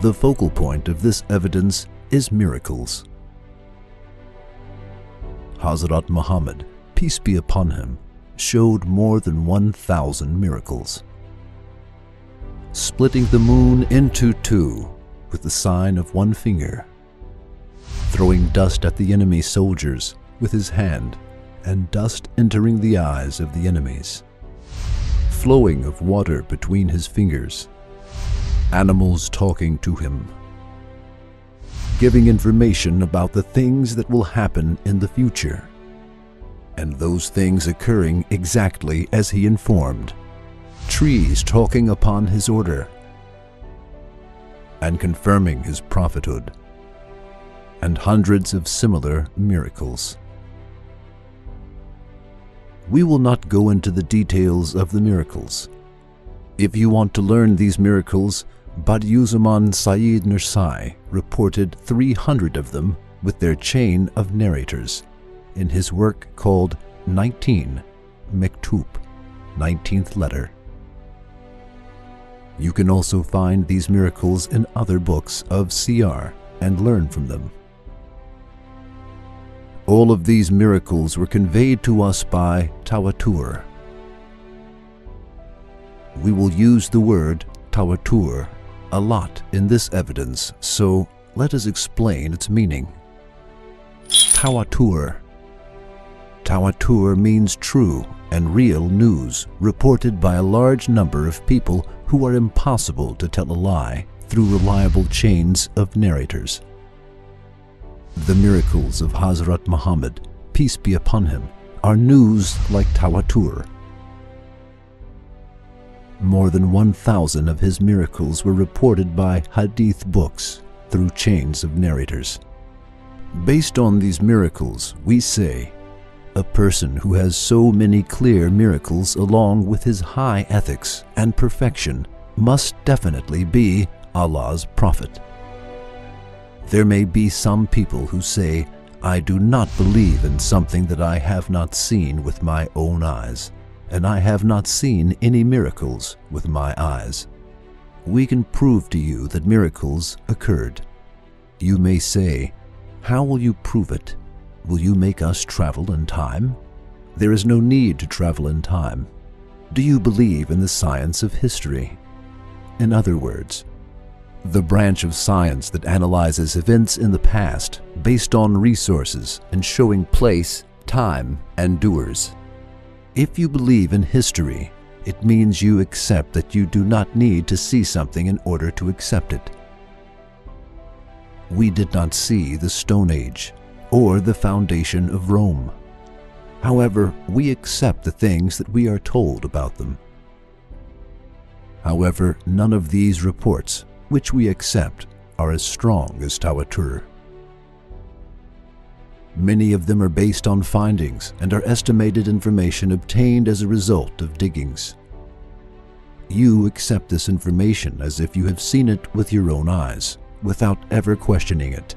The focal point of this evidence is miracles. Hazrat Muhammad, peace be upon him, showed more than 1,000 miracles. Splitting the moon into two with the sign of one finger, throwing dust at the enemy soldiers with his hand and dust entering the eyes of the enemies, flowing of water between his fingers, animals talking to him, giving information about the things that will happen in the future, and those things occurring exactly as he informed, trees talking upon his order, and confirming his prophethood, and hundreds of similar miracles. We will not go into the details of the miracles. If you want to learn these miracles, Badiuzzaman Said Nursi reported 300 of them with their chain of narrators in his work called 19, Mektup, 19th letter. You can also find these miracles in other books of siyar and learn from them. All of these miracles were conveyed to us by tawatur. We will use the word tawatur a lot in this evidence, so let us explain its meaning. Tawatur. Tawatur means true and real news reported by a large number of people who are impossible to tell a lie through reliable chains of narrators. The miracles of Hazrat Muhammad, peace be upon him, are news like tawatur. More than 1,000 of his miracles were reported by hadith books through chains of narrators. Based on these miracles, we say, a person who has so many clear miracles along with his high ethics and perfection must definitely be Allah's prophet. There may be some people who say, I do not believe in something that I have not seen with my own eyes, and I have not seen any miracles with my eyes. We can prove to you that miracles occurred. You may say, how will you prove it? Will you make us travel in time? There is no need to travel in time. Do you believe in the science of history? In other words, the branch of science that analyzes events in the past based on resources and showing place, time, and doers. If you believe in history, it means you accept that you do not need to see something in order to accept it. We did not see the Stone Age or the foundation of Rome. However, we accept the things that we are told about them. However, none of these reports, which we accept, are as strong as tawatur. Many of them are based on findings and are estimated information obtained as a result of diggings. You accept this information as if you have seen it with your own eyes, without ever questioning it.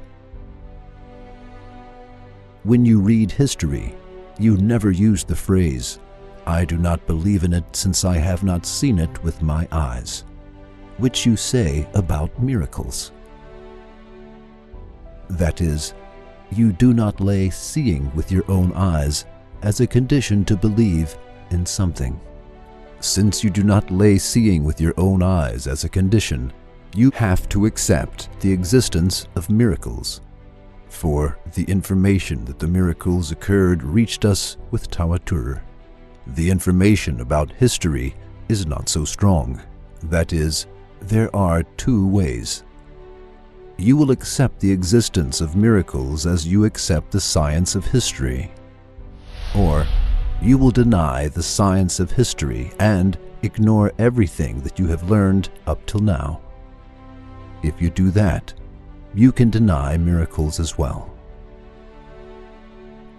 When you read history, you never use the phrase, I do not believe in it since I have not seen it with my eyes, which you say about miracles. That is, you do not lay seeing with your own eyes as a condition to believe in something. Since you do not lay seeing with your own eyes as a condition, you have to accept the existence of miracles. For the information that the miracles occurred reached us with tawatur. The information about history is not so strong. That is, there are two ways. You will accept the existence of miracles as you accept the science of history. Or you will deny the science of history and ignore everything that you have learned up till now. If you do that, you can deny miracles as well.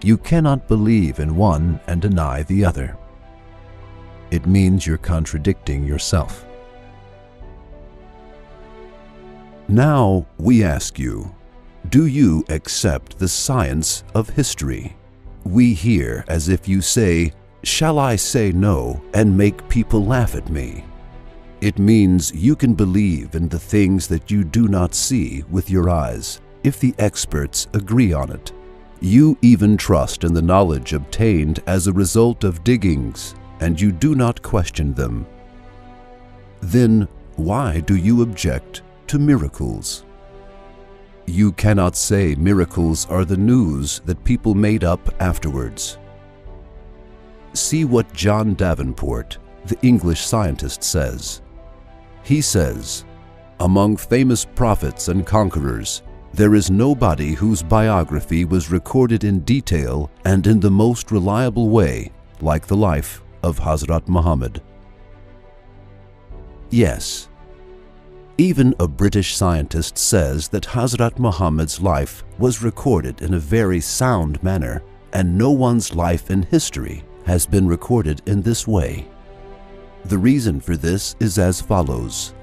You cannot believe in one and deny the other. It means you're contradicting yourself. Now we ask you, do you accept the science of history? We hear as if you say, shall I say no and make people laugh at me? It means you can believe in the things that you do not see with your eyes, if the experts agree on it. You even trust in the knowledge obtained as a result of diggings, and you do not question them. Then why do you object to miracles? You cannot say miracles are the news that people made up afterwards. See what John Davenport, the English scientist, says. He says, "Among famous prophets and conquerors, there is nobody whose biography was recorded in detail and in the most reliable way like the life of Hazrat Muhammad." Yes, even a British scientist says that Hazrat Muhammad's life was recorded in a very sound manner, and no one's life in history has been recorded in this way. The reason for this is as follows.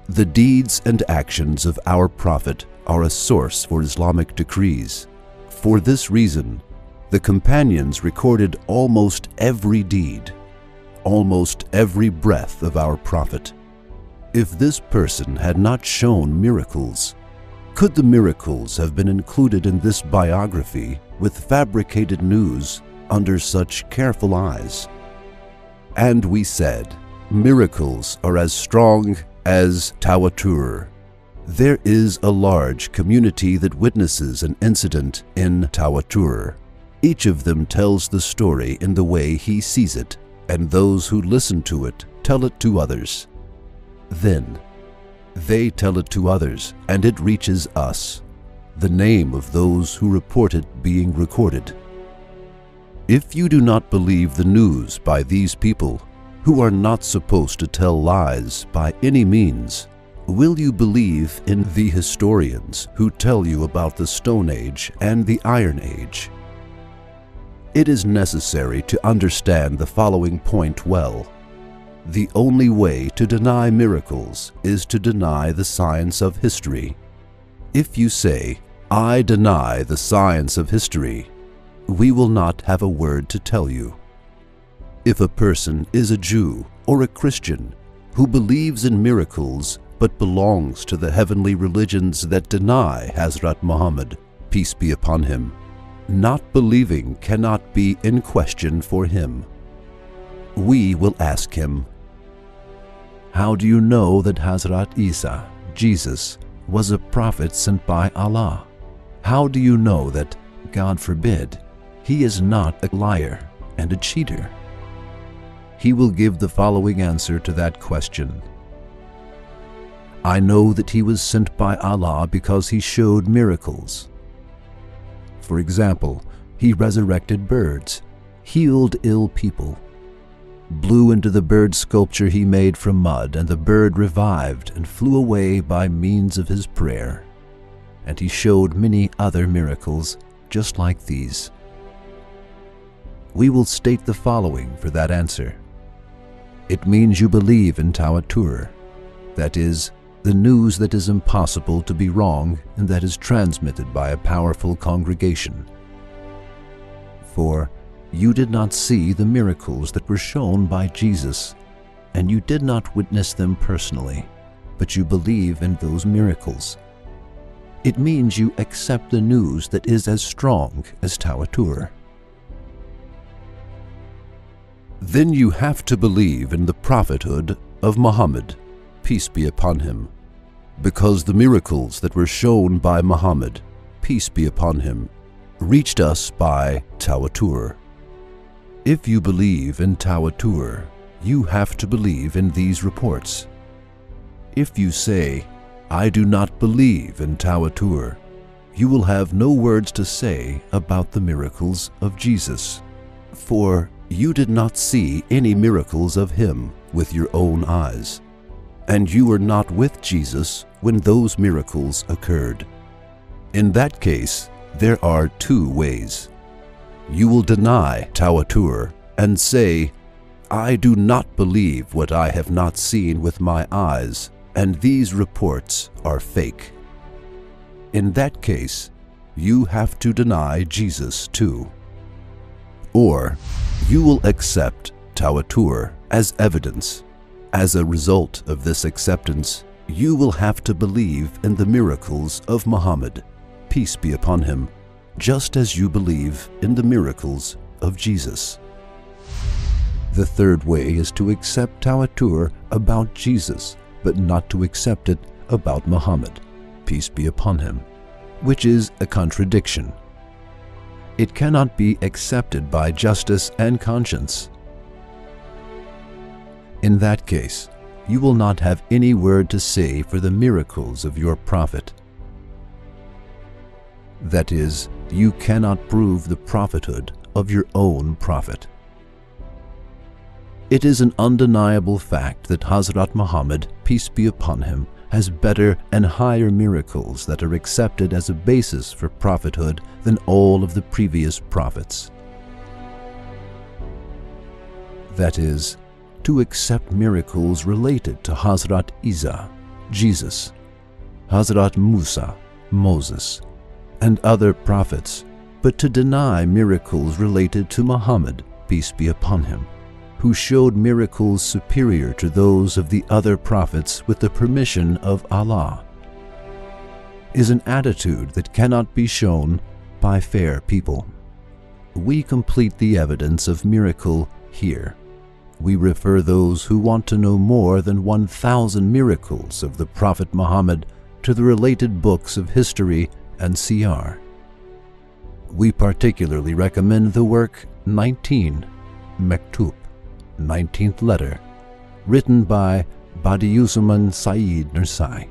The deeds and actions of our Prophet are a source for Islamic decrees. For this reason, the companions recorded almost every deed, almost every breath of our Prophet. If this person had not shown miracles, could the miracles have been included in this biography with fabricated news under such careful eyes? And we said, miracles are as strong as tawatur. There is a large community that witnesses an incident in tawatur. Each of them tells the story in the way he sees it, and those who listen to it tell it to others. Then they tell it to others, and it reaches us, the name of those who report it being recorded. If you do not believe the news by these people, who are not supposed to tell lies by any means, will you believe in the historians who tell you about the Stone Age and the Iron Age? It is necessary to understand the following point well. The only way to deny miracles is to deny the science of history. If you say, "I deny the science of history," we will not have a word to tell you. If a person is a Jew or a Christian who believes in miracles but belongs to the heavenly religions that deny Hazrat Muhammad, peace be upon him, not believing cannot be in question for him. We will ask him, "How do you know that Hazrat Isa, Jesus, was a prophet sent by Allah? How do you know that, God forbid, he is not a liar and a cheater?" He will give the following answer to that question. "I know that he was sent by Allah because he showed miracles. For example, he resurrected birds, healed ill people, blew into the bird sculpture he made from mud, and the bird revived and flew away by means of his prayer. And he showed many other miracles just like these." We will state the following for that answer. It means you believe in tawatur, that is, the news that is impossible to be wrong and that is transmitted by a powerful congregation. For you did not see the miracles that were shown by Jesus, and you did not witness them personally, but you believe in those miracles. It means you accept the news that is as strong as tawatur. Then you have to believe in the prophethood of Muhammad, peace be upon him, because the miracles that were shown by Muhammad, peace be upon him, reached us by tawatur. If you believe in tawatur, you have to believe in these reports. If you say, "I do not believe in tawatur," you will have no words to say about the miracles of Jesus, for you did not see any miracles of him with your own eyes, and you were not with Jesus when those miracles occurred. In that case, there are two ways. You will deny tawatur and say, "I do not believe what I have not seen with my eyes, and these reports are fake." In that case, you have to deny Jesus too. Or you will accept tawatur as evidence, As a result of this acceptance, you will have to believe in the miracles of Muhammad, peace be upon him, just as you believe in the miracles of Jesus. The third way is to accept Tawatur about Jesus, but not to accept it about Muhammad, peace be upon him, which is a contradiction. It cannot be accepted by justice and conscience. In that case, you will not have any word to say for the miracles of your prophet. That is, you cannot prove the prophethood of your own prophet. It is an undeniable fact that Hazrat Muhammad, peace be upon him, has better and higher miracles that are accepted as a basis for prophethood than all of the previous prophets. That is, to accept miracles related to Hazrat Isa, Jesus, Hazrat Musa, Moses, and other prophets, but to deny miracles related to Muhammad, peace be upon him, who showed miracles superior to those of the other prophets with the permission of Allah, is an attitude that cannot be shown by fair people. We complete the evidence of miracle here. We refer those who want to know more than 1,000 miracles of the Prophet Muhammad to the related books of history and siyar. We particularly recommend the work 19, Mektup, 19th letter, written by Badiuzzaman Said Nursi.